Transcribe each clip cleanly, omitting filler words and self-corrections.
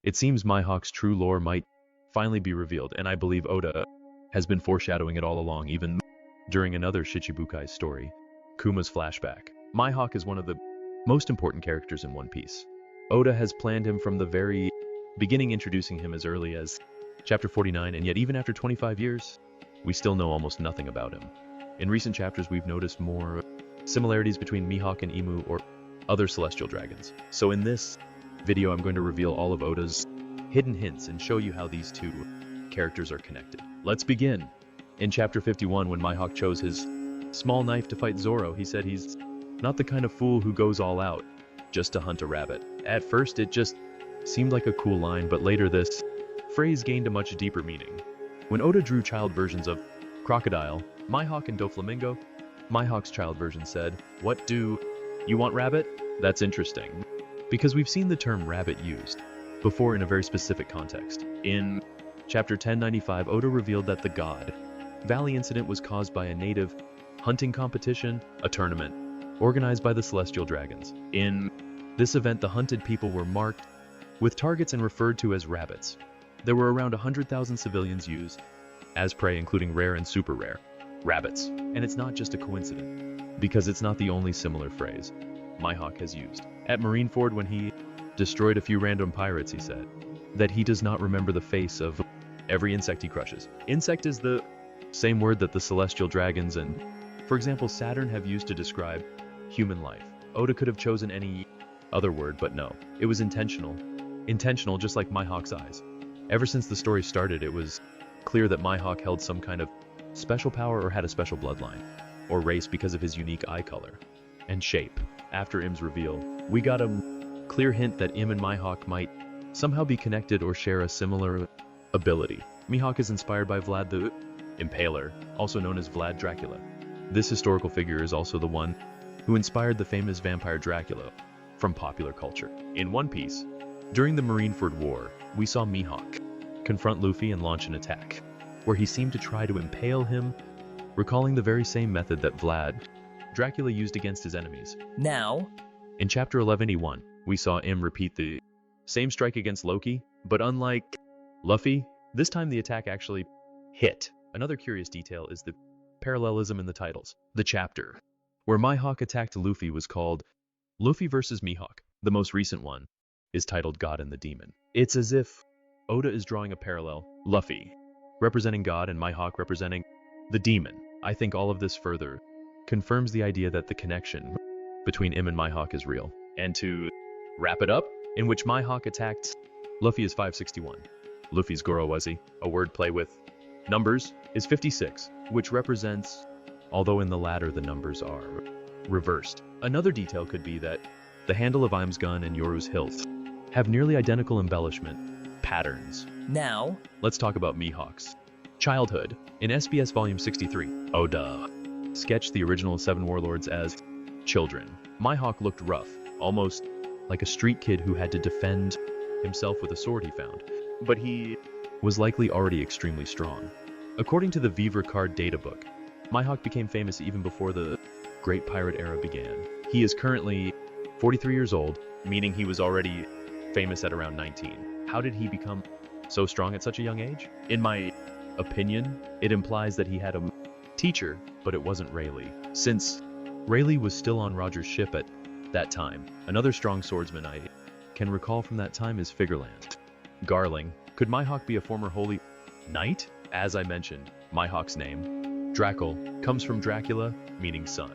It seems Mihawk's true lore might finally be revealed, and I believe Oda has been foreshadowing it all along, even during another Shichibukai story, Kuma's flashback. Mihawk is one of the most important characters in One Piece. Oda has planned him from the very beginning, introducing him as early as chapter 49, and yet even after 25 years, we still know almost nothing about him. In recent chapters, we've noticed more similarities between Mihawk and Imu or other celestial dragons. So in this video, I'm going to reveal all of Oda's hidden hints and show you how these two characters are connected. Let's begin. In chapter 51, when Mihawk chose his small knife to fight Zoro, he said he's not the kind of fool who goes all out just to hunt a rabbit. At first, it just seemed like a cool line, but later this phrase gained a much deeper meaning. When Oda drew child versions of Crocodile, Mihawk, and Doflamingo, Mihawk's child version said, "What do you want, rabbit?" That's interesting, because we've seen the term rabbit used before in a very specific context. In chapter 1095, Oda revealed that the God Valley incident was caused by a native hunting competition, a tournament, organized by the Celestial Dragons. In this event, the hunted people were marked with targets and referred to as rabbits. There were around 100,000 civilians used as prey, including rare and super rare rabbits. And it's not just a coincidence, because it's not the only similar phrase Mihawk has used. At Marineford, when he destroyed a few random pirates, he said that he does not remember the face of every insect he crushes. Insect is the same word that the Celestial Dragons and, for example, Saturn have used to describe human life. Oda could have chosen any other word, but no, it was intentional. Intentional, just like Mihawk's eyes. Ever since the story started, it was clear that Mihawk held some kind of special power or had a special bloodline or race because of his unique eye color and shape. After Im's reveal, we got a clear hint that Im and Mihawk might somehow be connected or share a similar ability. Mihawk is inspired by Vlad the Impaler, also known as Vlad Dracula. This historical figure is also the one who inspired the famous vampire Dracula from popular culture. In One Piece, during the Marineford War, we saw Mihawk confront Luffy and launch an attack, where he seemed to try to impale him, recalling the very same method that Vlad Dracula used against his enemies. Now, in chapter 1181, we saw Im repeat the same strike against Loki, but unlike Luffy, this time the attack actually hit. Another curious detail is the parallelism in the titles. The chapter where Mihawk attacked Luffy was called Luffy vs. Mihawk. The most recent one is titled God and the Demon. It's as if Oda is drawing a parallel, Luffy representing God and Mihawk representing the demon. I think all of this further confirms the idea that the connection between Im and Mihawk is real. And to wrap it up, in which Mihawk attacked Luffy is 561. Luffy's Gorowazi, a wordplay with numbers, is 56, which represents, although in the latter the numbers are reversed. Another detail could be that the handle of Im's gun and Yoru's hilt have nearly identical embellishment patterns. Now, let's talk about Mihawk's childhood. In SBS Volume 63, Oda sketched the original 7 warlords as children. Mihawk looked rough, almost like a street kid who had to defend himself with a sword he found. But he was likely already extremely strong. According to the Vivre Card data book, Mihawk became famous even before the Great Pirate Era began. He is currently 43 years old, meaning he was already famous at around 19. How did he become so strong at such a young age? In my opinion, it implies that he had a teacher, but it wasn't Rayleigh, since Rayleigh was still on Roger's ship at that time. Another strong swordsman I can recall from that time is Figureland. Garling. Could Mihawk be a former holy knight? As I mentioned, Mihawk's name, Drackle, comes from Dracula, meaning son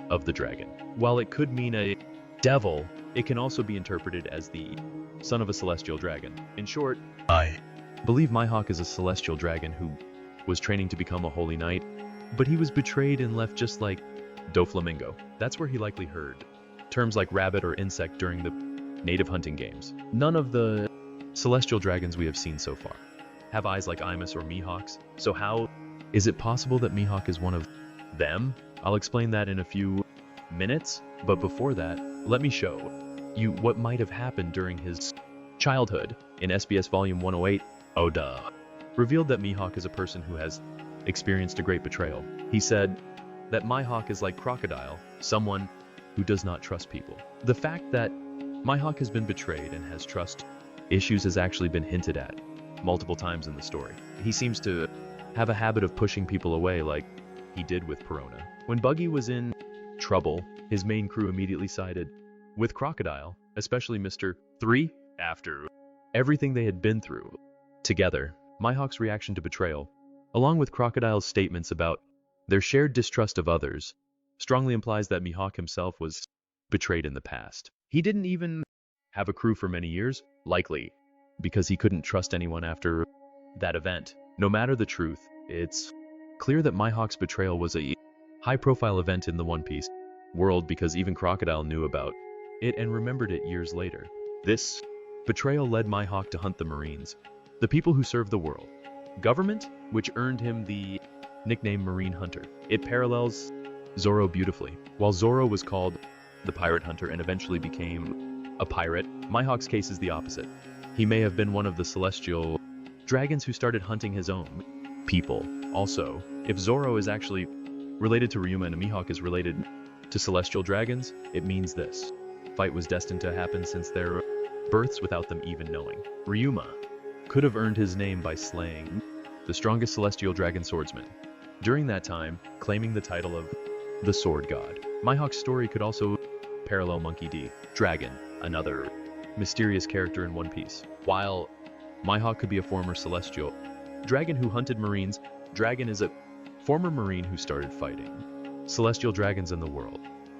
of the dragon. While it could mean a devil, it can also be interpreted as the son of a celestial dragon. In short, I believe Mihawk is a celestial dragon who was training to become a holy knight, but he was betrayed and left just like Doflamingo. That's where he likely heard terms like rabbit or insect during the native hunting games. None of the celestial dragons we have seen so far have eyes like Imus or Mihawk's, so how is it possible that Mihawk is one of them? I'll explain that in a few minutes, but before that, let me show you what might have happened during his childhood. In SBS Volume 108, Oda revealed that Mihawk is a person who has experienced a great betrayal. He said that Mihawk is like Crocodile, someone who does not trust people. The fact that Mihawk has been betrayed and has trust issues has actually been hinted at multiple times in the story. He seems to have a habit of pushing people away like he did with Perona. When Buggy was in trouble, his main crew immediately sided with Crocodile, especially Mr. 3, after everything they had been through together. Mihawk's reaction to betrayal, along with Crocodile's statements about their shared distrust of others, strongly implies that Mihawk himself was betrayed in the past. He didn't even have a crew for many years, likely because he couldn't trust anyone after that event. No matter the truth, it's clear that Mihawk's betrayal was a high-profile event in the One Piece world because even Crocodile knew about it and remembered it years later. This betrayal led Mihawk to hunt the Marines, the people who serve the world government, which earned him the nickname Marine Hunter. It parallels Zoro beautifully. While Zoro was called the Pirate Hunter and eventually became a pirate, Mihawk's case is the opposite. He may have been one of the celestial dragons who started hunting his own people. Also, if Zoro is actually related to Ryuma and Mihawk is related to celestial dragons, it means this fight was destined to happen since their births without them even knowing. Ryuma could have earned his name by slaying the strongest celestial dragon swordsman during that time, claiming the title of the Sword God. Mihawk's story could also parallel Monkey D. Dragon, another mysterious character in One Piece. While Mihawk could be a former celestial dragon who hunted marines, Dragon is a former marine who started fighting celestial dragons in the world.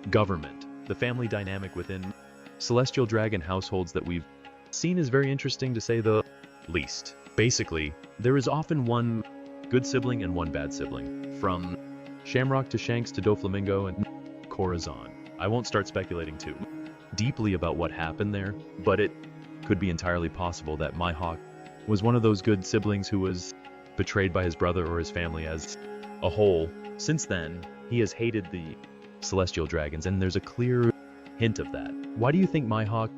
Government, the family dynamic within celestial dragon households that we've seen is very interesting to say the least. Basically, there is often one good sibling and one bad sibling, from Shamrock to Shanks to Doflamingo and Corazon. I won't start speculating too deeply about what happened there, but it could be entirely possible that Mihawk was one of those good siblings who was betrayed by his brother or his family as a whole. Since then, he has hated the celestial dragons, and there's a clear hint of that. Why do you think Mihawk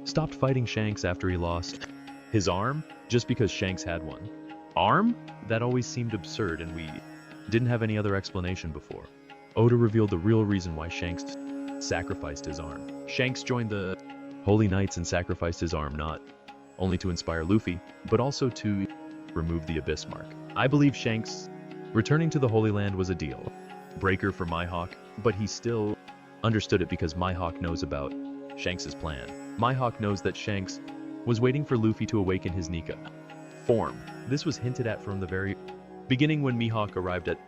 stopped fighting Shanks after he lost his arm? Just because Shanks had one arm? That always seemed absurd, and we didn't have any other explanation before. Oda revealed the real reason why Shanks sacrificed his arm. Shanks joined the Holy Knights and sacrificed his arm not only to inspire Luffy, but also to remove the Abyss Mark. I believe Shanks returning to the Holy Land was a deal breaker for Mihawk, but he still understood it because Mihawk knows about Shanks' plan. Mihawk knows that Shanks was waiting for Luffy to awaken his Nika form. This was hinted at from the very beginning when Mihawk arrived at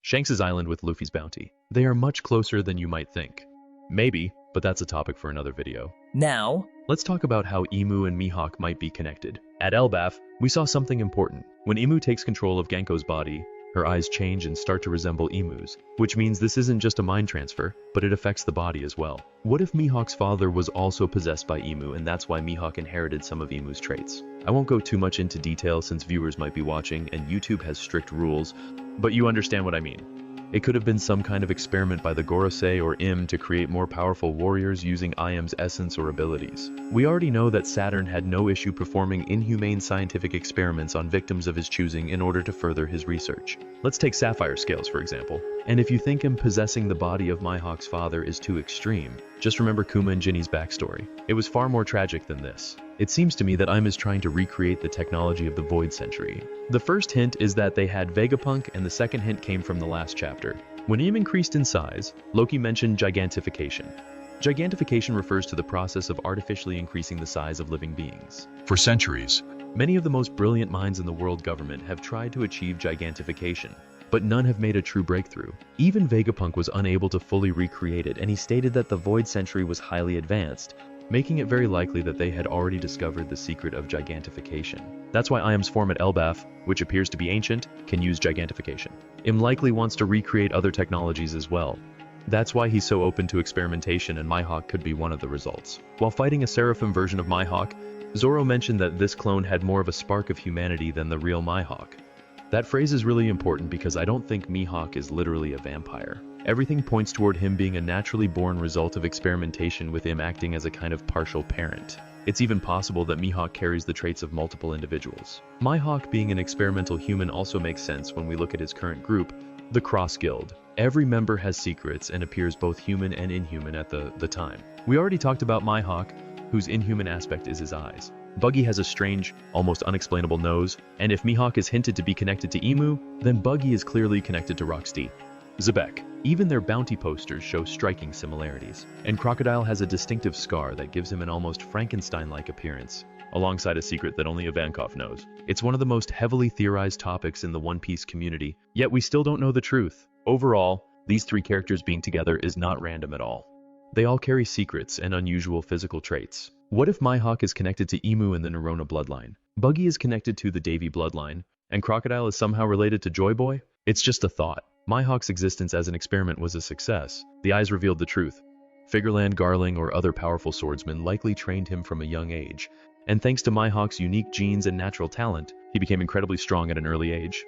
Shanks' island with Luffy's bounty. They are much closer than you might think. Maybe, but that's a topic for another video. Now, let's talk about how Imu and Mihawk might be connected. At Elbaf, we saw something important. When Imu takes control of Genko's body, her eyes change and start to resemble Imu's, which means this isn't just a mind transfer, but it affects the body as well. What if Mihawk's father was also possessed by Imu, and that's why Mihawk inherited some of Imu's traits? I won't go too much into detail since viewers might be watching and YouTube has strict rules, but you understand what I mean. It could have been some kind of experiment by the Gorosei or Im to create more powerful warriors using Iam's essence or abilities. We already know that Saturn had no issue performing inhumane scientific experiments on victims of his choosing in order to further his research. Let's take sapphire scales, for example. And if you think him possessing the body of Mihawk's father is too extreme, just remember Kuma and Ginny's backstory. It was far more tragic than this. It seems to me that Im is trying to recreate the technology of the Void Century. The first hint is that they had Vegapunk, and the second hint came from the last chapter. When Im increased in size, Loki mentioned gigantification. Gigantification refers to the process of artificially increasing the size of living beings. For centuries, many of the most brilliant minds in the world government have tried to achieve gigantification, but none have made a true breakthrough. Even Vegapunk was unable to fully recreate it, and he stated that the Void Century was highly advanced, making it very likely that they had already discovered the secret of gigantification. That's why Iam's form at Elbaf, which appears to be ancient, can use gigantification. Im likely wants to recreate other technologies as well. That's why he's so open to experimentation, and Mihawk could be one of the results. While fighting a Seraphim version of Mihawk, Zoro mentioned that this clone had more of a spark of humanity than the real Mihawk. That phrase is really important because I don't think Mihawk is literally a vampire. Everything points toward him being a naturally born result of experimentation, with him acting as a kind of partial parent. It's even possible that Mihawk carries the traits of multiple individuals. Mihawk being an experimental human also makes sense when we look at his current group, the Cross Guild. Every member has secrets and appears both human and inhuman at the time. We already talked about Mihawk, whose inhuman aspect is his eyes. Buggy has a strange, almost unexplainable nose, and if Mihawk is hinted to be connected to Imu, then Buggy is clearly connected to Rocksteady. Zebek. Even their bounty posters show striking similarities, and Crocodile has a distinctive scar that gives him an almost Frankenstein-like appearance, alongside a secret that only Ivankov knows. It's one of the most heavily theorized topics in the One Piece community, yet we still don't know the truth. Overall, these three characters being together is not random at all. They all carry secrets and unusual physical traits. What if Mihawk is connected to Imu and the Nerona bloodline? Buggy is connected to the Davy bloodline, and Crocodile is somehow related to Joy Boy? It's just a thought. Mihawk's existence as an experiment was a success. The eyes revealed the truth. Figureland, Garling, or other powerful swordsmen likely trained him from a young age, and thanks to Mihawk's unique genes and natural talent, he became incredibly strong at an early age.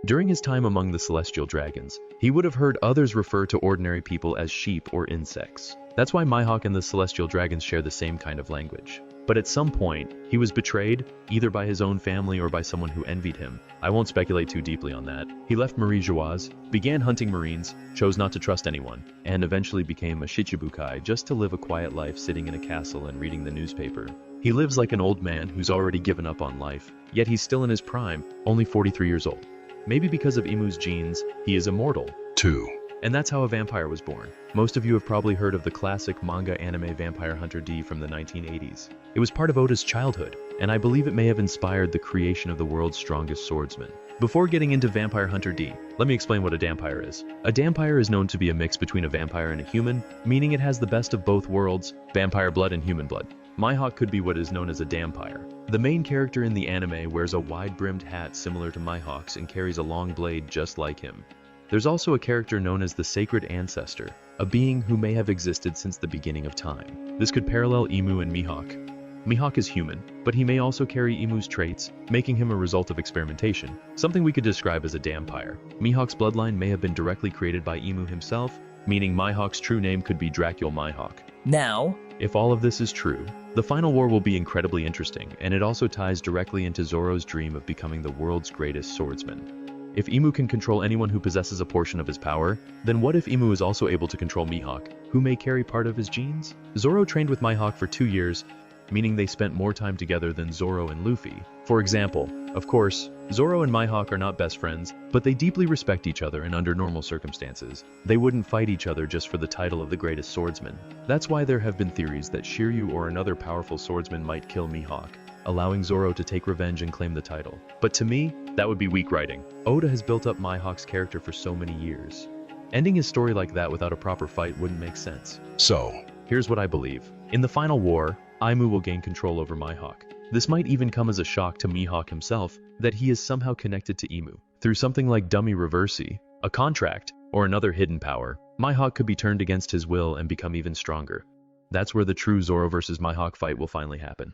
During his time among the celestial dragons, he would have heard others refer to ordinary people as sheep or insects. That's why Mihawk and the celestial dragons share the same kind of language. But at some point, he was betrayed, either by his own family or by someone who envied him. I won't speculate too deeply on that. He left Marie Joaz, began hunting marines, chose not to trust anyone, and eventually became a Shichibukai just to live a quiet life sitting in a castle and reading the newspaper. He lives like an old man who's already given up on life, yet he's still in his prime, only 43 years old. Maybe because of Imu's genes, he is immortal. 2. And that's how a vampire was born. Most of you have probably heard of the classic manga anime Vampire Hunter D from the 1980s. It was part of Oda's childhood, and I believe it may have inspired the creation of the world's strongest swordsman. Before getting into Vampire Hunter D, let me explain what a dampire is. A dampire is known to be a mix between a vampire and a human, meaning it has the best of both worlds, vampire blood and human blood. Mihawk could be what is known as a dampire. The main character in the anime wears a wide-brimmed hat similar to Mihawk's and carries a long blade just like him. There's also a character known as the Sacred Ancestor, a being who may have existed since the beginning of time. This could parallel Imu and Mihawk. Mihawk is human, but he may also carry Imu's traits, making him a result of experimentation, something we could describe as a dampire. Mihawk's bloodline may have been directly created by Imu himself, meaning Mihawk's true name could be Dracul Mihawk. Now, if all of this is true, the final war will be incredibly interesting, and it also ties directly into Zoro's dream of becoming the world's greatest swordsman. If Imu can control anyone who possesses a portion of his power, then what if Imu is also able to control Mihawk, who may carry part of his genes? Zoro trained with Mihawk for 2 years, meaning they spent more time together than Zoro and Luffy. For example, of course, Zoro and Mihawk are not best friends, but they deeply respect each other and under normal circumstances. They wouldn't fight each other just for the title of the greatest swordsman. That's why there have been theories that Shiryu or another powerful swordsman might kill Mihawk, allowing Zoro to take revenge and claim the title. But to me, that would be weak writing. Oda has built up Mihawk's character for so many years. Ending his story like that without a proper fight wouldn't make sense. So, here's what I believe. In the final war, Imu will gain control over Mihawk. This might even come as a shock to Mihawk himself that he is somehow connected to Imu. Through something like dummy reversi, a contract, or another hidden power, Mihawk could be turned against his will and become even stronger. That's where the true Zoro versus Mihawk fight will finally happen.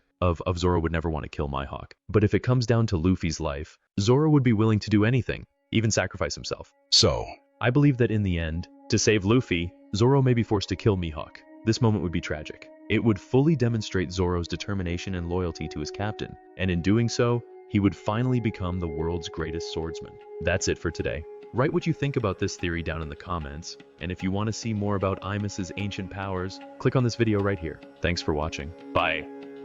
Zoro would never want to kill Mihawk. But if it comes down to Luffy's life, Zoro would be willing to do anything, even sacrifice himself. So, I believe that in the end, to save Luffy, Zoro may be forced to kill Mihawk. This moment would be tragic. It would fully demonstrate Zoro's determination and loyalty to his captain, and in doing so, he would finally become the world's greatest swordsman. That's it for today. Write what you think about this theory down in the comments, and if you want to see more about Imus's ancient powers, click on this video right here. Thanks for watching. Bye.